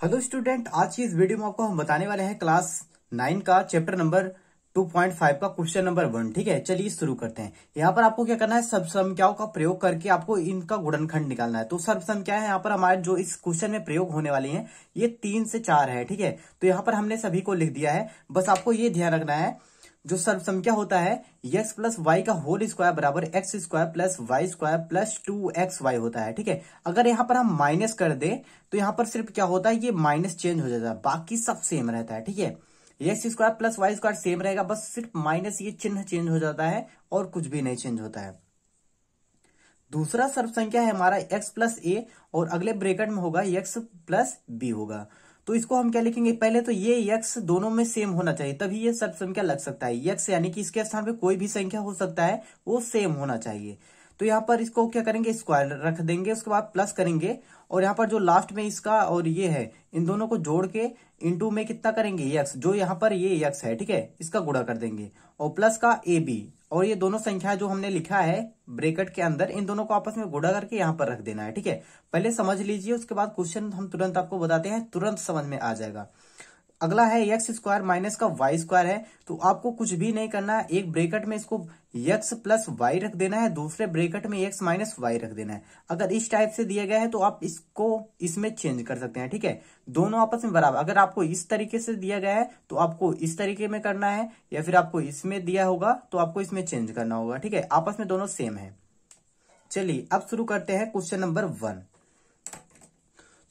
Hello student, आज की इस वीडियो में आपको हम बताने वाले हैं क्लास 9 का चैप्टर नंबर 2.5 का क्वेश्चन नंबर 1। ठीक है, चलिए शुरू करते हैं। यहाँ पर आपको क्या करना है, सर्व संख्याओं का प्रयोग करके आपको इनका गुणनखंड निकालना है। तो सर्व संख्या है यहाँ पर हमारे जो इस क्वेश्चन में प्रयोग होने वाली है ये 3 से 4 है। ठीक है, तो यहाँ पर हमने सभी को लिख दिया है। बस आपको ये ध्यान रखना है, जो सर्व संख्या होता है x प्लस वाई का होल स्क्वायर बराबर X square plus Y square plus 2xy होता है। ठीक है, अगर यहाँ पर हम माइनस कर दे तो यहाँ पर सिर्फ क्या होता है, ये माइनस चेंज हो जाता है, बाकी सब सेम रहता है। ठीक है, X square plus Y square same रहेगा, बस सिर्फ माइनस ये चिन्ह चेंज हो जाता है और कुछ भी नहीं चेंज होता है। दूसरा सर्व संख्या है हमारा x प्लस ए और अगले ब्रैकेट में होगा x प्लस बी होगा। तो इसको हम क्या लिखेंगे, पहले तो ये x दोनों में सेम होना चाहिए, तभी ये सर्व संख्या लग सकता है। x यानी कि इसके स्थान पे कोई भी संख्या हो सकता है, वो सेम होना चाहिए। तो यहाँ पर इसको क्या करेंगे, स्क्वायर रख देंगे, उसके बाद प्लस करेंगे और यहाँ पर जो लास्ट में इसका और ये है, इन दोनों को जोड़ के इनटू में कितना करेंगे x, जो यहाँ पर ये x है, ठीक है, इसका गुणा कर देंगे और प्लस का ए बी, और ये दोनों संख्या जो हमने लिखा है ब्रैकेट के अंदर, इन दोनों को आपस में गुणा करके यहाँ पर रख देना है। ठीक है, पहले समझ लीजिए, उसके बाद क्वेश्चन हम तुरंत आपको बताते हैं, तुरंत समझ में आ जाएगा। अगला है एक्स स्क्वायर माइनस का वाई स्क्वायर है, तो आपको कुछ भी नहीं करना है, एक ब्रैकेट में इसको एक्स प्लस वाई रख देना है, दूसरे ब्रैकेट में एक्स माइनस वाई रख देना है। अगर इस टाइप से दिया गया है तो आप इसको इसमें चेंज कर सकते हैं। ठीक है, दोनों आपस में बराबर। अगर आपको इस तरीके से दिया गया है तो आपको इस तरीके में करना है, या फिर आपको इसमें दिया होगा तो आपको इसमें चेंज करना होगा। ठीक है, आपस में दोनों सेम है। चलिए अब शुरू करते हैं क्वेश्चन नंबर 1।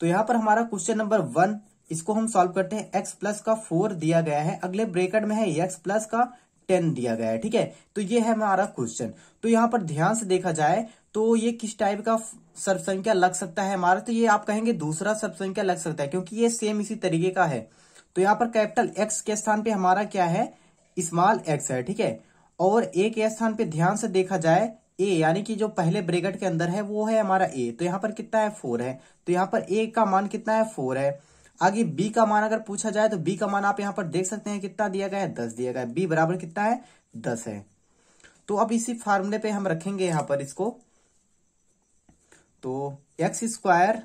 तो यहां पर हमारा क्वेश्चन नंबर 1, इसको हम सॉल्व करते हैं। x प्लस का 4 दिया गया है, अगले ब्रैकेट में है x प्लस का 10 दिया गया है। ठीक है, तो ये है हमारा क्वेश्चन। तो यहाँ पर ध्यान से देखा जाए तो ये किस टाइप का सर्व संख्या लग सकता है हमारा, तो ये आप कहेंगे दूसरा सर्व संख्या लग सकता है, क्योंकि ये सेम इसी तरीके का है। तो यहाँ पर कैपिटल एक्स के स्थान पे हमारा क्या है, स्मॉल एक्स है। ठीक है, और ए के स्थान पे ध्यान से देखा जाए ए, यानी कि जो पहले ब्रैकेट के अंदर है वो है हमारा ए, तो यहाँ पर कितना है 4 है, तो यहाँ पर ए का मान कितना है 4 है। आगे बी का मान अगर पूछा जाए तो बी का मान आप यहाँ पर देख सकते हैं कितना दिया गया है, 10 दिया गया है। बी बराबर कितना है, 10 है। तो अब इसी फार्मूले पे हम रखेंगे यहाँ पर इसको, तो एक्स स्क्वायर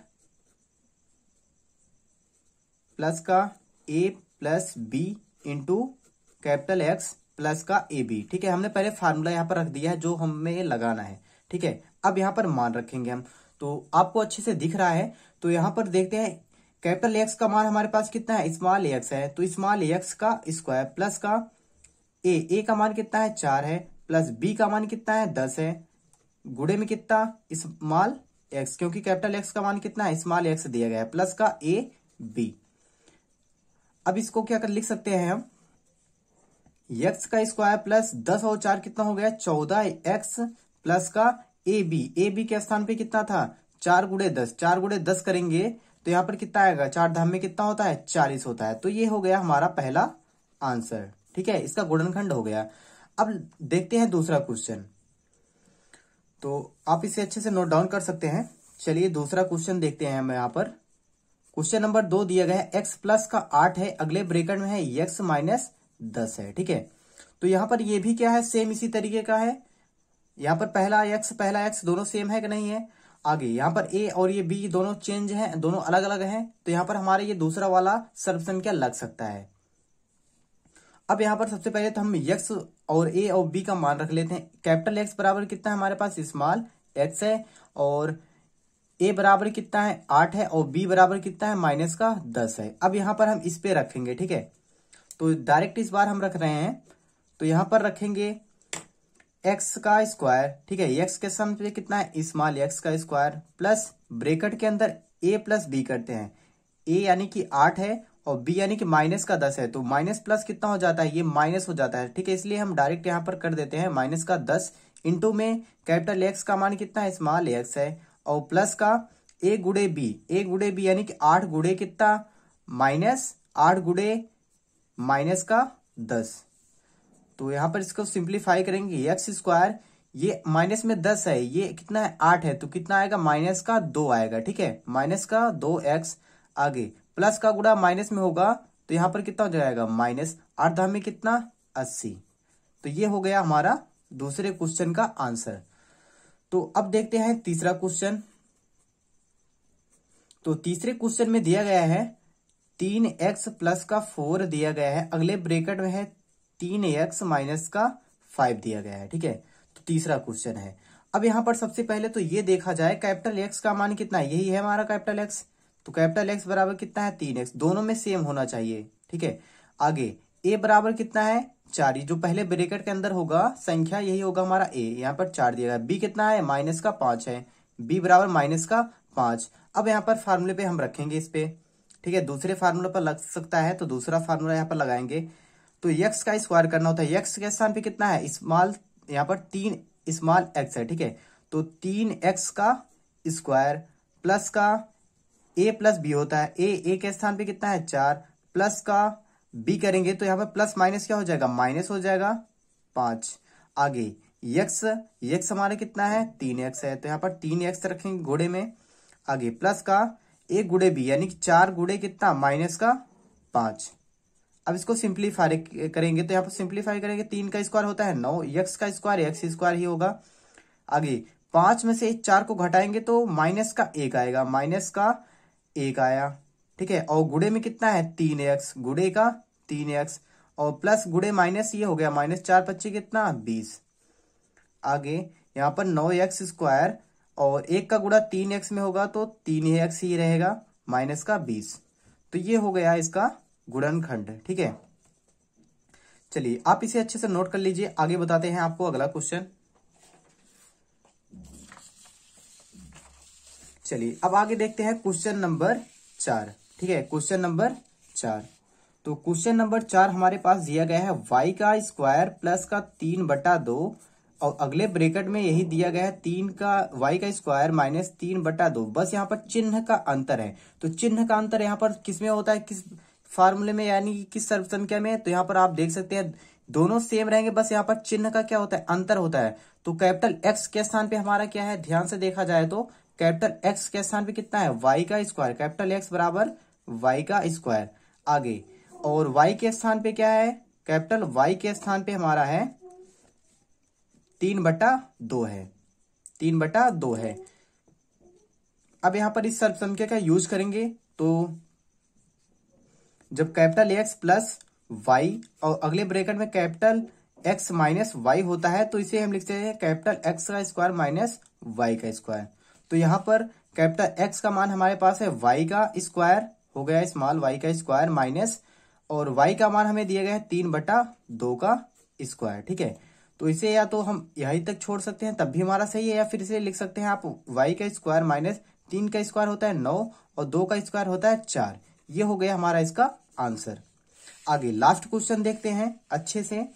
प्लस का A plus B into capital X plus का ए बी। ठीक है, हमने पहले फार्मूला यहाँ पर रख दिया है जो हमें लगाना है। ठीक है, अब यहाँ पर मान रखेंगे हम, तो आपको अच्छे से दिख रहा है। तो यहाँ पर देखते हैं कैपिटल एक्स का मान हमारे पास कितना है, स्मॉल एक्स है, तो स्मॉल एक्स का स्क्वायर प्लस का ए का मान कितना है 4 है, प्लस बी का मान कितना है 10 है, गुणे में कितना स्मॉल एक्स, क्योंकि कैपिटल एक्स का मान कितना है स्मॉल एक्स दिया गया है, प्लस का ए बी। अब इसको क्या कर लिख सकते हैं हम, एक्स का स्क्वायर प्लस 10 और 4 कितना हो गया 14 एक्स प्लस का ए बी के स्थान पे कितना था 4 गुणे 10, 4 गुणे 10 करेंगे तो यहाँ पर कितना आएगा, 4 धाम में कितना होता है 40 होता है। तो ये हो गया हमारा पहला आंसर। ठीक है, इसका गुणनखंड हो गया। अब देखते हैं दूसरा क्वेश्चन, तो आप इसे अच्छे से नोट डाउन कर सकते हैं। चलिए दूसरा क्वेश्चन देखते हैं हम यहाँ पर। क्वेश्चन नंबर 2 दिया गया है, एक्स प्लस का 8 है, अगले ब्रैकेट में है एक्स माइनस 10 है। ठीक है, तो यहाँ पर ये भी क्या है, सेम इसी तरीके का है। यहाँ पर पहला एक्स दोनों सेम है कि नहीं है। आगे यहाँ पर ए और ये बी दोनों चेंज हैं, दोनों अलग अलग हैं, तो यहाँ पर हमारे ये दूसरा वाला सर्व संख्या लग सकता है। अब यहाँ पर सबसे पहले तो हम एक्स और ए और बी का मान रख लेते हैं। कैपिटल एक्स बराबर कितना है हमारे पास, स्मॉल एक्स है, और ए बराबर कितना है 8 है, और बी बराबर कितना है माइनस का 10 है। अब यहाँ पर हम इस पे रखेंगे। ठीक है, तो डायरेक्ट इस बार हम रख रहे हैं, तो यहां पर रखेंगे एक्स का स्क्वायर। ठीक है, एक्स के स्थान पे कितना है स्मॉल एक्स का स्क्वायर, प्लस ब्रैकेट के अंदर ए प्लस बी करते हैं। ए यानी कि 8 है और बी यानी कि माइनस का 10 है, तो माइनस प्लस कितना हो जाता है, ये माइनस हो जाता है। ठीक है, इसलिए हम डायरेक्ट यहाँ पर कर देते हैं माइनस का 10 इंटू में कैपिटल एक्स का मान कितना है स्मॉल एक्स है, और प्लस का ए गुड़े बी यानी कि 8 गुड़े कितना माइनस 8 गुड़े माइनस का 10। तो यहां पर इसको सिंप्लीफाई करेंगे, एक्स स्क्वायर ये माइनस में 10 है, ये कितना है 8 है, तो कितना आएगा माइनस का 2 आएगा। ठीक है, माइनस का 2x। आगे प्लस का गुणा माइनस में होगा तो यहां पर कितना हो जाएगा माइनस 8 धाम में कितना 80। तो ये हो गया हमारा दूसरे क्वेश्चन का आंसर। तो अब देखते हैं तीसरा क्वेश्चन। तो तीसरे क्वेश्चन में दिया गया है 3x प्लस का 4 दिया गया है, अगले ब्रैकेट में है 3x माइनस का 5 दिया गया है। ठीक है, तो तीसरा क्वेश्चन है। अब यहाँ पर सबसे पहले तो ये देखा जाए कैपिटल एक्स का मान कितना है, यही है हमारा कैपिटल एक्स, तो कैपिटल एक्स बराबर कितना है 3x, दोनों में सेम होना चाहिए। ठीक है, आगे a बराबर कितना है 4, जो पहले ब्रैकेट के अंदर होगा संख्या यही होगा हमारा a, यहाँ पर 4 दिया गया। b कितना है माइनस का 5 है, b बराबर माइनस का 5। अब यहाँ पर फार्मूले पे हम रखेंगे इस पे। ठीक है, दूसरे फार्मूले पर लग सकता है तो दूसरा फार्मूला यहाँ पर लगाएंगे। तो x का स्क्वायर करना होता है, x के स्थान पे कितना है स्मॉल, यहाँ पर 3 स्मॉल x है। ठीक है, तो 3x का स्क्वायर प्लस का a प्लस b होता है, a के स्थान पे कितना है 4 प्लस का b करेंगे तो यहाँ पर प्लस माइनस क्या हो जाएगा, माइनस हो जाएगा 5। आगे x हमारा कितना है 3x है, तो यहाँ पर 3x रखेंगे गुणे में। आगे प्लस का a गुणे b, यानी कि 4 गुणे कितना माइनस का 5। अब इसको सिंप्लीफाई करेंगे तो यहाँ पर सिंप्लीफाई करेंगे, 3 का स्क्वायर होता है 9, x का स्क्वायर x स्क्वायर ही होगा। आगे 5 में से 4 को घटाएंगे तो माइनस का 1 आएगा, माइनस का 1 आया। ठीक है, और गुणे में कितना है 3x, गुणे का 3x और प्लस गुणे माइनस ये हो गया, माइनस 4 25 कितना 20। आगे यहाँ पर 9x स्क्वायर और 1 का गुणा 3x में होगा तो 3x ही रहेगा, माइनस का 20। तो ये हो गया इसका गुणनखंड। ठीक है, चलिए आप इसे अच्छे से नोट कर लीजिए, आगे बताते हैं आपको अगला क्वेश्चन। चलिए अब आगे देखते हैं क्वेश्चन नंबर 4। ठीक है, क्वेश्चन नंबर 4। तो क्वेश्चन नंबर 4 हमारे पास दिया गया है y का स्क्वायर प्लस का 3/2 और अगले ब्रैकेट में यही दिया गया है 3 का y का स्क्वायर माइनस 3/2। बस यहाँ पर चिन्ह का अंतर है, तो चिन्ह का अंतर यहाँ पर किसमें होता है, किस फार्मूले में, यानी किस सर्व संख्या में। तो यहाँ पर आप देख सकते हैं दोनों सेम रहेंगे, बस यहाँ पर चिन्ह का क्या होता है अंतर होता है। तो कैपिटल एक्स के स्थान पे हमारा क्या है, ध्यान से देखा जाए तो कैपिटल एक्स के स्थान पे कितना है y का स्क्वायर, कैपिटल एक्स बराबर y का स्क्वायर। आगे और y के स्थान पे क्या है, कैपिटल y के स्थान पे हमारा है 3/2 है, 3/2 है। अब यहां पर इस सर्व संख्या का यूज करेंगे तो जब कैपिटल एक्स प्लस वाई और अगले ब्रैकेट में कैपिटल एक्स माइनस वाई होता है तो इसे हम लिखते हैं कैपिटल एक्स का स्क्वायर माइनस वाई का स्क्वायर। तो यहाँ पर कैपिटल एक्स का मान हमारे पास है वाई का स्क्वायर हो गया, स्मॉल वाई का स्क्वायर माइनस, और वाई का मान हमें दिया गया है 3/2 का स्क्वायर। ठीक है, तो इसे या तो हम यहीं तक छोड़ सकते हैं तब भी हमारा सही है, या फिर इसे लिख सकते हैं आप वाई का स्क्वायर माइनस 3 का स्क्वायर होता है 9 और 2 का स्क्वायर होता है 4। ये हो गया हमारा इसका आंसर। आगे लास्ट क्वेश्चन देखते हैं अच्छे से।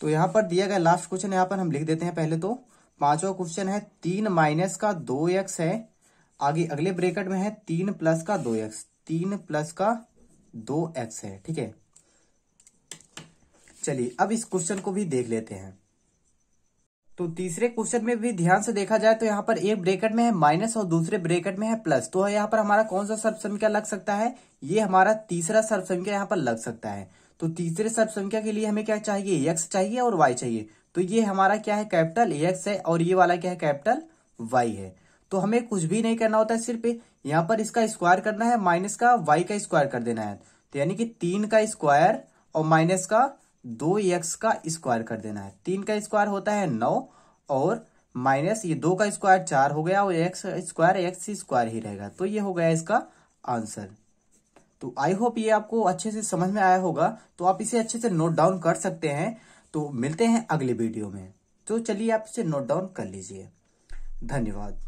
तो यहाँ पर दिया गया लास्ट क्वेश्चन यहाँ पर हम लिख देते हैं पहले तो। 5वां क्वेश्चन है 3 माइनस का 2x है, आगे अगले ब्रैकेट में है 3 प्लस का 2x, 3 प्लस का 2x है। ठीक है, चलिए अब इस क्वेश्चन को भी देख लेते हैं। तो तीसरे क्वेश्चन में भी ध्यान से देखा जाए तो यहाँ पर एक ब्रैकेट में है माइनस और दूसरे ब्रैकेट में है प्लस, तो यहाँ पर हमारा कौन सा सर्व संख्या लग सकता है, ये हमारा तीसरा सर्व संख्या यहाँ पर लग सकता है। तो तीसरे सर्व संख्या के लिए हमें क्या चाहिए, x चाहिए और y चाहिए। तो ये हमारा क्या है कैपिटल x है और ये वाला क्या है कैपिटल y है। तो हमें कुछ भी नहीं करना होता है, सिर्फ यहाँ पर इसका स्क्वायर करना है, माइनस का y का स्क्वायर कर देना है। तो यानी कि 3 का स्क्वायर और माइनस का 2x का स्क्वायर कर देना है। 3 का स्क्वायर होता है 9 और माइनस ये 2 का स्क्वायर 4 हो गया और x स्क्वायर ही रहेगा। तो ये हो गया इसका आंसर। तो आई होप ये आपको अच्छे से समझ में आया होगा, तो आप इसे अच्छे से नोट डाउन कर सकते हैं। तो मिलते हैं अगले वीडियो में, तो चलिए आप इसे नोट डाउन कर लीजिए। धन्यवाद।